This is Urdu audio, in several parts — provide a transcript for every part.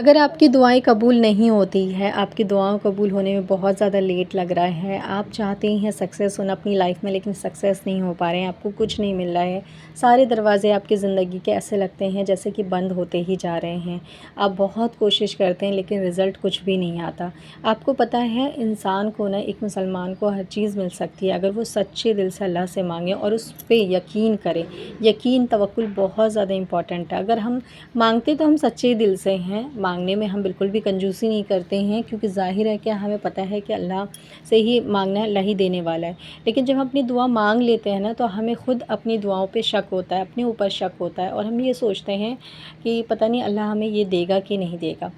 اگر آپ کی دعائیں قبول نہیں ہوتی ہے، آپ کی دعاؤں قبول ہونے میں بہت زیادہ لیٹ لگ رہا ہے، آپ چاہتے ہیں سکسیس ہونا اپنی لائف میں لیکن سکسیس نہیں ہو پا رہے ہیں، آپ کو کچھ نہیں مل رہا ہے، سارے دروازے آپ کی زندگی کے ایسے لگتے ہیں جیسے کہ بند ہوتے ہی جا رہے ہیں، آپ بہت کوشش کرتے ہیں لیکن رزلٹ کچھ بھی نہیں آتا۔ آپ کو پتہ ہے انسان کو نا، ایک مسلمان کو ہر چیز مل سکتی ہے اگر وہ سچے دل سے اللہ سے مانگے اور اس پہ یقین کرے۔ یقین، توکل بہت زیادہ امپورٹنٹ ہے۔ اگر ہم مانگتے تو ہم سچے دل سے ہیں، مانگنے میں ہم بالکل بھی کنجوسی نہیں کرتے ہیں، کیونکہ ظاہر ہے کہ ہمیں پتہ ہے کہ اللہ سے ہی مانگنا ہے، اللہ ہی دینے والا ہے۔ لیکن جب ہم اپنی دعا مانگ لیتے ہیں نا، تو ہمیں خود اپنی دعاؤں پہ شک ہوتا ہے، اپنے اوپر شک ہوتا ہے، اور ہم یہ سوچتے ہیں کہ پتہ نہیں اللہ ہمیں یہ دے گا کہ نہیں دے گا۔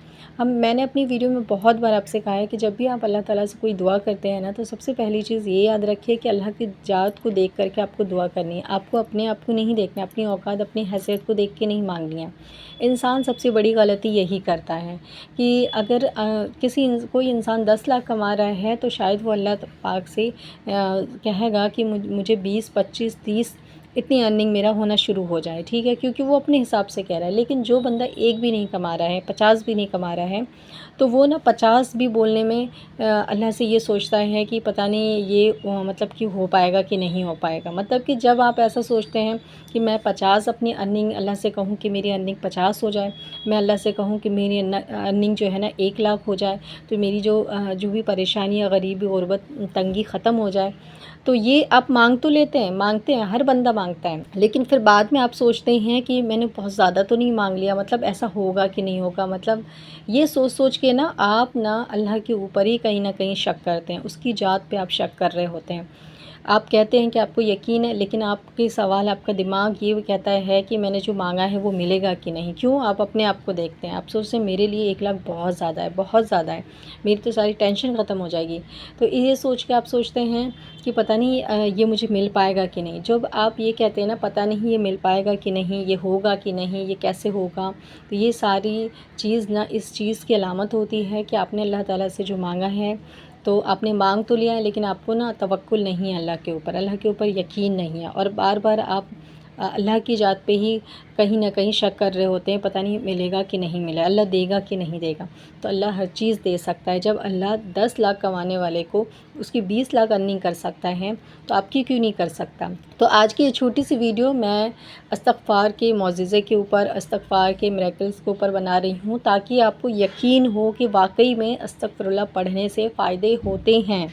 میں نے اپنی ویڈیو میں بہت بار آپ سے کہا ہے کہ جب بھی آپ اللہ تعالیٰ سے کوئی دعا کرتے ہیں نا، تو سب سے پہلی چیز یہ یاد رکھیے کہ اللہ کی ذات کو دیکھ کر کے آپ کو دعا کرنی ہے۔ آپ کو اپنے آپ کو نہیں دیکھنا، اپنی اوقات، اپنی حیثیت کو دیکھ کے نہیں مانگنی ہے۔ انسان سب سے بڑی غلطی یہی کرتا ہے کہ اگر کوئی انسان 10 لاکھ کما رہا ہے تو شاید وہ اللہ پاک سے کہے گا کہ مجھے 20، 25، 30 اتنی ارننگ میرا ہونا شروع ہو جائے، ٹھیک ہے، کیونکہ وہ اپنے حساب سے کہہ رہا ہے۔ لیکن جو بندہ ایک بھی نہیں کما رہا ہے، 50 بھی نہیں کما رہا ہے، تو وہ نا 50 بھی بولنے میں اللہ سے یہ سوچتا ہے کہ پتہ نہیں یہ مطلب کہ ہو پائے گا کہ نہیں ہو پائے گا۔ مطلب کہ جب آپ ایسا سوچتے ہیں کہ میں 50 اپنی ارننگ اللہ سے کہوں کہ میری ارننگ 50 ہو جائے، میں اللہ سے کہوں کہ میری ارننگ جو ہے نا 1 لاکھ ہو جائے، تو میری جو بھی پریشانی، غریبی، غربت، تنگی ختم ہو جائے، تو یہ آپ مانگ تو لیتے ہیں، مانگتے ہیں، ہر بندہ مانگتا ہے، لیکن پھر بعد میں آپ سوچتے ہیں کہ میں نے بہت زیادہ تو نہیں مانگ لیا، مطلب ایسا ہوگا کہ نہیں ہوگا۔ مطلب یہ سوچ سوچ کے نا آپ نا اللہ کے اوپر ہی کہیں نہ کہیں شک کرتے ہیں، اس کی ذات پہ آپ شک کر رہے ہوتے ہیں۔ آپ کہتے ہیں کہ آپ کو یقین ہے، لیکن آپ کے سوال، آپ کا دماغ یہ کہتا ہے کہ میں نے جو مانگا ہے وہ ملے گا کہ نہیں۔ کیوں؟ آپ اپنے آپ کو دیکھتے ہیں، آپ سوچتے ہیں میرے لیے 1 لاکھ بہت زیادہ ہے، بہت زیادہ ہے، میری تو ساری ٹینشن ختم ہو جائے گی۔ تو یہ سوچ کے آپ سوچتے ہیں کہ پتہ نہیں یہ مجھے مل پائے گا کہ نہیں۔ جب آپ یہ کہتے ہیں نا پتہ نہیں یہ مل پائے گا کہ نہیں، یہ ہوگا کہ نہیں، یہ کیسے ہوگا، تو یہ ساری چیز نا اس چیز کی علامت ہوتی ہے کہ آپ نے اللہ تعالیٰ سے جو مانگا ہے، تو آپ نے مانگ تو لیا ہے لیکن آپ کو نا توکل نہیں ہے اللہ کے اوپر یقین نہیں ہے، اور بار بار آپ اللہ کی ذات پہ ہی کہیں نہ کہیں شک کر رہے ہوتے ہیں، پتہ نہیں ملے گا کہ نہیں ملے، اللہ دے گا کہ نہیں دے گا۔ تو اللہ ہر چیز دے سکتا ہے۔ جب اللہ 10 لاکھ کمانے والے کو اس کی 20 لاکھ ارننگ کر سکتا ہے، تو آپ کی کیوں نہیں کر سکتا؟ تو آج کی یہ چھوٹی سی ویڈیو میں استغفار کے معجزے کے اوپر، استغفار کے میریکلز کے اوپر بنا رہی ہوں، تاکہ آپ کو یقین ہو کہ واقعی میں استغفر اللہ پڑھنے سے فائدے ہوتے ہیں،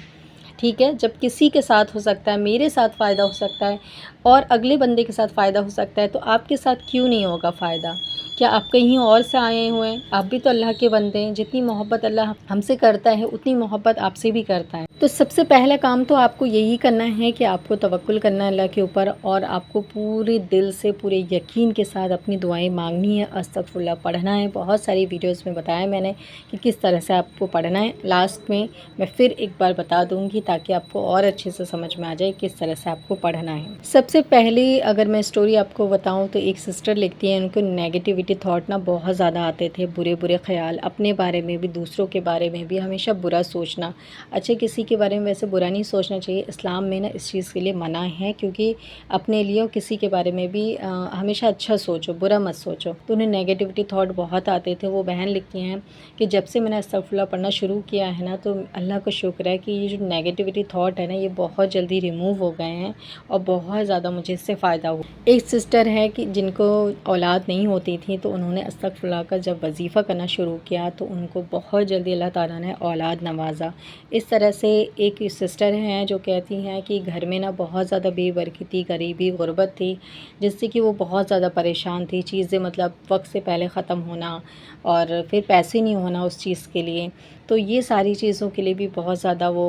ٹھیک ہے۔ جب کسی کے ساتھ ہو سکتا ہے، میرے ساتھ فائدہ ہو سکتا ہے اور اگلے بندے کے ساتھ فائدہ ہو سکتا ہے، تو آپ کے ساتھ کیوں نہیں ہوگا فائدہ؟ کیا آپ کہیں اور سے آئے ہوئے ہیں؟ آپ بھی تو اللہ کے بندے ہیں۔ جتنی محبت اللہ ہم سے کرتا ہے اتنی محبت آپ سے بھی کرتا ہے۔ تو سب سے پہلا کام تو آپ کو یہی کرنا ہے کہ آپ کو توکل کرنا ہے اللہ کے اوپر، اور آپ کو پورے دل سے، پورے یقین کے ساتھ اپنی دعائیں مانگنی ہے، استغفر اللہ پڑھنا ہے۔ بہت ساری ویڈیوز میں بتایا میں نے کہ کس طرح سے آپ کو پڑھنا ہے۔ لاسٹ میں پھر ایک بار بتا دوں گی تاکہ آپ کو اور اچھے سے سمجھ میں آ جائے کس طرح سے آپ کو پڑھنا ہے۔ سب سے پہلے اگر میں اسٹوری آپ کو بتاؤں تو ایک سسٹر لکھتی ہیں، ان کو نیگیٹیوٹی تھاٹ نا بہت زیادہ آتے تھے، برے خیال، اپنے بارے میں بھی، دوسروں کے بارے میں بھی، ہمیشہ برا سوچنا۔ اچھا، کسی کے بارے میں ویسے برا نہیں سوچنا چاہیے، اسلام میں نا اس چیز کے لیے منع ہے، کیونکہ اپنے لیے اور کسی کے بارے میں بھی ہمیشہ اچھا سوچو، برا مت سوچو۔ تو انہیں نیگیٹیوٹی تھاٹ بہت آتے تھے۔ وہ بہن لکھتی ہیں کہ جب سے میں نے استغفر اللہ پڑھنا شروع کیا ہے نا، تو اللہ کا شکر ہے کہ یہ جو نیگیٹیوٹی تھاٹ ہے نا، یہ بہت جلدی ریموو ہو گئے ہیں اور بہت زیادہ مجھے اس سے فائدہ ہوا۔ ایک سسٹر ہے کہ جن کو اولاد نہیں ہوتی تھی، تو انہوں نے استغفر اللہ کا جب وظیفہ کرنا شروع کیا تو ان کو بہت جلدی اللہ تعالیٰ نے اولاد نوازا۔ اس طرح سے ایک سسٹر ہیں جو کہتی ہیں کہ گھر میں نا بہت زیادہ بے برکتی، غریبی، غربت تھی، جس سے کہ وہ بہت زیادہ پریشان تھی، چیزیں مطلب وقت سے پہلے ختم ہونا اور پھر پیسے نہیں ہونا اس چیز کے لیے۔ تو یہ ساری چیزوں کے لیے بھی بہت زیادہ وہ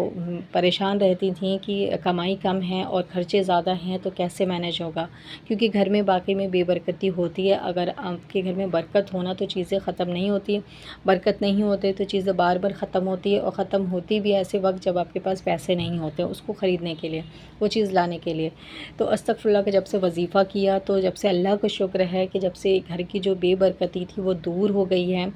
پریشان رہتی تھیں کہ کمائی کم ہے اور خرچے زیادہ ہیں تو کیسے مینیج ہوگا، کیونکہ گھر میں باقی میں بے برکتی ہوتی ہے۔ اگر آپ کے گھر میں برکت ہونا تو چیزیں ختم نہیں ہوتی، برکت نہیں ہوتے تو چیزیں بار بار ختم ہوتی ہے، اور ختم ہوتی بھی ایسے وقت جب آپ کے پاس پیسے نہیں ہوتے اس کو خریدنے کے لیے، وہ چیز لانے کے لیے۔ تو استغفر اللہ کا جب سے وظیفہ کیا، تو جب سے اللہ کا شکر ہے کہ جب سے گھر کی جو بے برکتی تھی وہ دور ہو گئی ہے،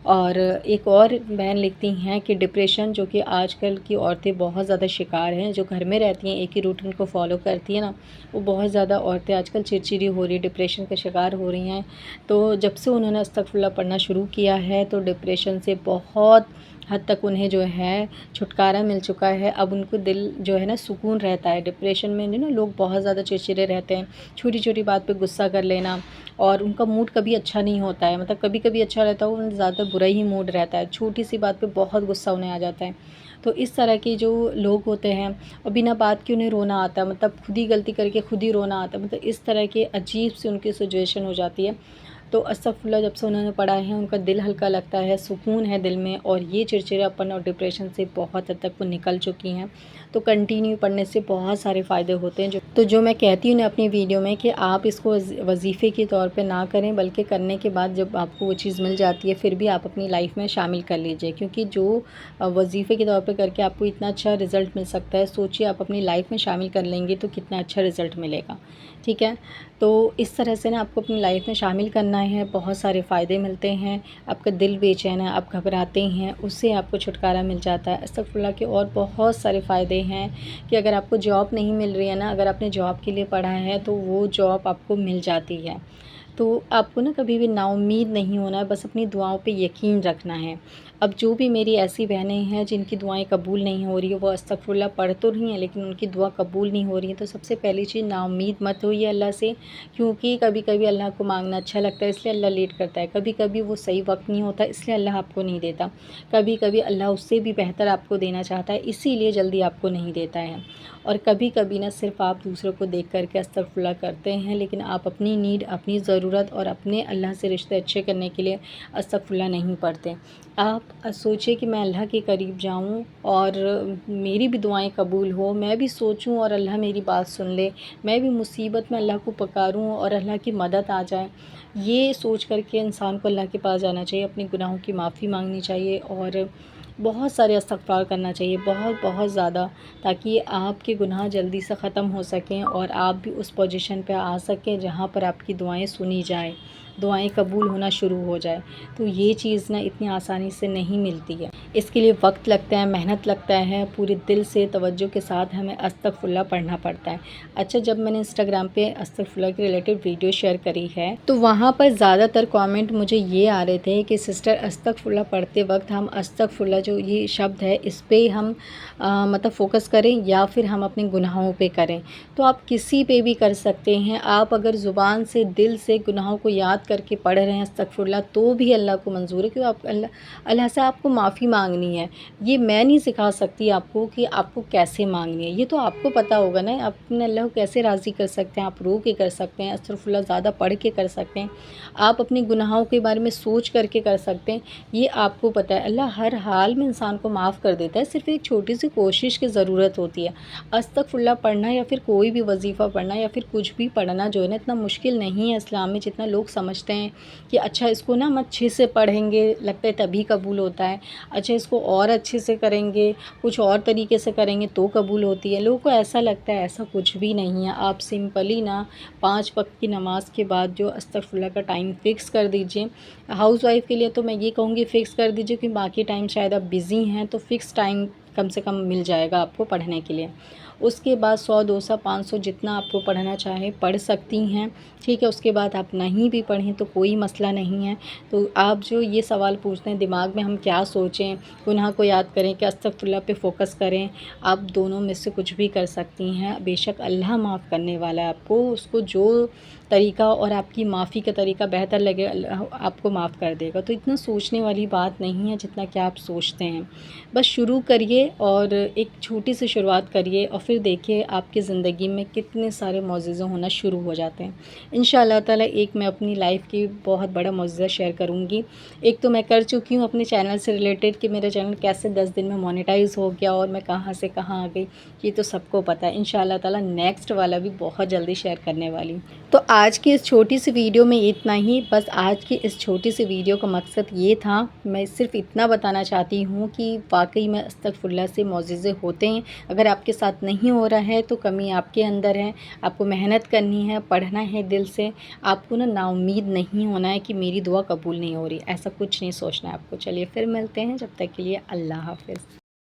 اور ایک اور بہن لکھتی ہیں کہ ڈپریشن جو کہ آج کل کی عورتیں بہت زیادہ شکار ہیں، جو گھر میں رہتی ہیں ایک ہی روٹین کو فالو کرتی ہیں نا، وہ بہت زیادہ عورتیں آج کل چڑچڑی ہو رہی، ڈپریشن کا شکار ہو رہی ہیں۔ تو جب سے انہوں نے استغفراللہ پڑھنا شروع کیا ہے تو ڈپریشن سے بہت حد تک انہیں جو ہے چھٹکارا مل چکا ہے۔ اب ان کو دل جو ہے نا سکون رہتا ہے۔ ڈپریشن میں نا لوگ بہت زیادہ چڑچڑے رہتے ہیں، چھوٹی چھوٹی بات پہ غصہ کر لینا، اور ان کا موڈ کبھی اچھا نہیں ہوتا ہے، مطلب کبھی کبھی اچھا رہتا ہے، وہ زیادہ برا ہی موڈ رہتا ہے، چھوٹی سی بات پہ بہت غصہ انہیں آ جاتا ہے۔ تو اس طرح کے جو لوگ ہوتے ہیں اور بنا بات کے انہیں رونا آتا ہے، مطلب خود ہی غلطی کر کے خود ہی رونا آتا ہے، مطلب اس طرح کے عجیب سی ان کی سچویشن ہو جاتی ہے۔ تو استغفراللہ جب سے انہوں نے پڑھا ہے ان کا دل ہلکا لگتا ہے، سکون ہے دل میں، اور یہ چڑچڑاپن اور ڈپریشن سے بہت حد تک وہ نکل چکی ہیں۔ تو کنٹینیو پڑھنے سے بہت سارے فائدے ہوتے ہیں، جو میں کہتی ہوں اپنی ویڈیو میں کہ آپ اس کو وظیفے کے طور پہ نہ کریں، بلکہ کرنے کے بعد جب آپ کو وہ چیز مل جاتی ہے پھر بھی آپ اپنی لائف میں شامل کر لیجئے، کیونکہ جو وظیفے کے طور پہ کر کے آپ کو اتنا اچھا رزلٹ مل سکتا ہے، سوچیے آپ اپنی لائف میں شامل کر لیں گے تو کتنا اچھا رزلٹ ملے گا، ٹھیک ہے؟ تو اس طرح سے نا آپ کو اپنی لائف میں شامل کرنا ہے، بہت سارے فائدے ملتے ہیں۔ آپ کا دل بے چین ہے، آپ گھبراتے ہیں، اس سے آپ کو چھٹکارا مل جاتا ہے۔ استغفراللہ کے اور بہت سارے فائدے ہیں کہ اگر آپ کو جاب نہیں مل رہی ہے نا، اگر آپ نے جاب کے لیے پڑھا ہے تو وہ جاب آپ کو مل جاتی ہے۔ تو آپ کو نا کبھی بھی نا امید نہیں ہونا ہے، بس اپنی دعاؤں پہ یقین رکھنا ہے۔ اب جو بھی میری ایسی بہنیں ہیں جن کی دعائیں قبول نہیں ہو رہی ہیں، وہ استغفراللہ پڑھ تو رہی ہیں لیکن ان کی دعا قبول نہیں ہو رہی ہے، تو سب سے پہلی چیز نا امید مت ہوئیے اللہ سے، کیونکہ کبھی کبھی اللہ کو مانگنا اچھا لگتا ہے اس لیے اللہ لیٹ کرتا ہے، کبھی کبھی وہ صحیح وقت نہیں ہوتا اس لیے اللہ آپ کو نہیں دیتا، کبھی کبھی اللہ اس سے بھی بہتر آپ کو دینا چاہتا ہے اسی لیے جلدی آپ کو نہیں دیتا ہے، اور کبھی کبھی نہ صرف آپ دوسروں کو دیکھ کر کے استغفراللہ کرتے ہیں لیکن آپ اپنی نیڈ، اپنی ضرورت اور اپنے اللہ سے رشتے اچھے کرنے کے لیے استغفراللہ نہیں پڑھتے۔ آپ سوچیں کہ میں اللہ کے قریب جاؤں اور میری بھی دعائیں قبول ہو، میں بھی سوچوں اور اللہ میری بات سن لے، میں بھی مصیبت میں اللہ کو پکاروں اور اللہ کی مدد آ جائے، یہ سوچ کر کے انسان کو اللہ کے پاس جانا چاہیے، اپنے گناہوں کی معافی مانگنی چاہیے اور بہت سارے استغفار کرنا چاہیے، بہت بہت زیادہ، تاکہ آپ کے گناہ جلدی سے ختم ہو سکیں اور آپ بھی اس پوزیشن پہ آ سکیں جہاں پر آپ کی دعائیں سنی جائیں، دعائیں قبول ہونا شروع ہو جائے۔ تو یہ چیز نا اتنی آسانی سے نہیں ملتی ہے، اس کے لیے وقت لگتا ہے، محنت لگتا ہے، پورے دل سے توجہ کے ساتھ ہمیں استغفراللہ پڑھنا پڑتا ہے۔ اچھا، جب میں نے انسٹاگرام پہ استغفراللہ کے ریلیٹڈ ویڈیو شیئر کری ہے تو وہاں پر زیادہ تر کامنٹ مجھے یہ آ رہے تھے کہ سسٹر استغفراللہ پڑھتے وقت ہم استغفراللہ جو یہ شبد ہے اس پہ ہم مطلب فوکس کریں یا پھر ہم اپنے گناہوں پہ کریں، تو آپ کسی پہ بھی کر سکتے ہیں۔ آپ اگر زبان سے دل سے گناہوں کو یاد کر کے پڑھ رہے ہیں استغفراللہ تو بھی اللہ کو منظور ہے، کیونکہ اللہ سے آپ کو معافی مانگنی ہے۔ یہ میں نہیں سکھا سکتی آپ کو کہ آپ کو کیسے مانگنی ہے، یہ تو آپ کو پتہ ہوگا نا، آپ اپنے اللہ کو کیسے راضی کر سکتے ہیں، آپ رو کے کر سکتے ہیں، استغفراللہ زیادہ پڑھ کے کر سکتے ہیں، آپ اپنے گناہوں کے بارے میں سوچ کر کے کر سکتے ہیں، یہ آپ کو پتہ ہے۔ اللہ ہر حال میں انسان کو معاف کر دیتا ہے، صرف ایک چھوٹی سی کوشش کی ضرورت ہوتی ہے۔ استغفراللہ پڑھنا یا پھر کوئی بھی وظیفہ پڑھنا یا پھر کچھ بھی پڑھنا جو ہے نا اتنا مشکل نہیں ہے اسلام میں جتنا لوگ سمجھتے ہیں کہ اچھا اس کو نا ہم اچھے سے پڑھیں گے لگتا ہے تبھی قبول ہوتا ہے، اچھا اس کو اور اچھے سے کریں گے، کچھ اور طریقے سے کریں گے تو قبول ہوتی ہے۔ لوگوں کو ایسا لگتا ہے، ایسا کچھ بھی نہیں ہے۔ آپ سمپلی نا 5 وقت کی نماز کے بعد جو استغفراللہ کا ٹائم فکس کر دیجئے۔ ہاؤس وائف کے لیے تو میں یہ کہوں گی فکس کر دیجئے، کہ باقی ٹائم شاید آپ بزی ہیں تو فکس ٹائم کم سے کم مل جائے گا آپ کو پڑھنے کے لیے۔ اس کے بعد 100 200 500 جتنا آپ کو پڑھنا چاہیں پڑھ سکتی ہیں، ٹھیک ہے۔ اس کے بعد آپ نہیں بھی پڑھیں تو کوئی مسئلہ نہیں ہے۔ تو آپ جو یہ سوال پوچھتے ہیں دماغ میں ہم کیا سوچیں، گناہ کو یاد کریں کہ استغفراللہ پہ فوکس کریں، آپ دونوں میں سے کچھ بھی کر سکتی ہیں، بے شک اللہ معاف کرنے والا ہے آپ کو، اس کو جو طریقہ اور آپ کی معافی کا طریقہ بہتر لگے اللہ آپ کو معاف کر دے گا۔ تو اتنا سوچنے والی بات نہیں ہے جتنا کہ آپ سوچتے ہیں، بس شروع کریے اور ایک چھوٹی سی شروعات کریے اور پھر دیکھیے آپ کی زندگی میں کتنے سارے معجزے ہونا شروع ہو جاتے ہیں۔ انشاءاللہ تعالیٰ ایک میں اپنی لائف کی بہت بڑا معجزہ شیئر کروں گی۔ ایک تو میں کر چکی ہوں اپنے چینل سے ریلیٹڈ کہ میرا چینل کیسے 10 دن میں مونیٹائز ہو گیا اور میں کہاں سے کہاں آ گئی، یہ تو سب کو پتہ ہے۔ انشاءاللہ تعالیٰ نیکسٹ والا بھی بہت جلدی شیئر کرنے والی ہوں۔ تو آج کی اس چھوٹی سی ویڈیو میں اتنا ہی، بس آج کی اس چھوٹی سی ویڈیو کا مقصد یہ تھا، میں صرف اتنا بتانا چاہتی ہوں کہ واقعی میں استغفراللہ سے معجزے ہوتے ہیں۔ اگر آپ کے ساتھ نہیں ہو رہا ہے تو کمی آپ کے اندر ہے، آپ کو محنت کرنی ہے، پڑھنا ہے دل سے، آپ کو نا امید نہیں ہونا ہے کہ میری دعا قبول نہیں ہو رہی، ایسا کچھ نہیں سوچنا ہے آپ کو۔ چلیے پھر ملتے ہیں، جب تک کے لیے اللہ حافظ۔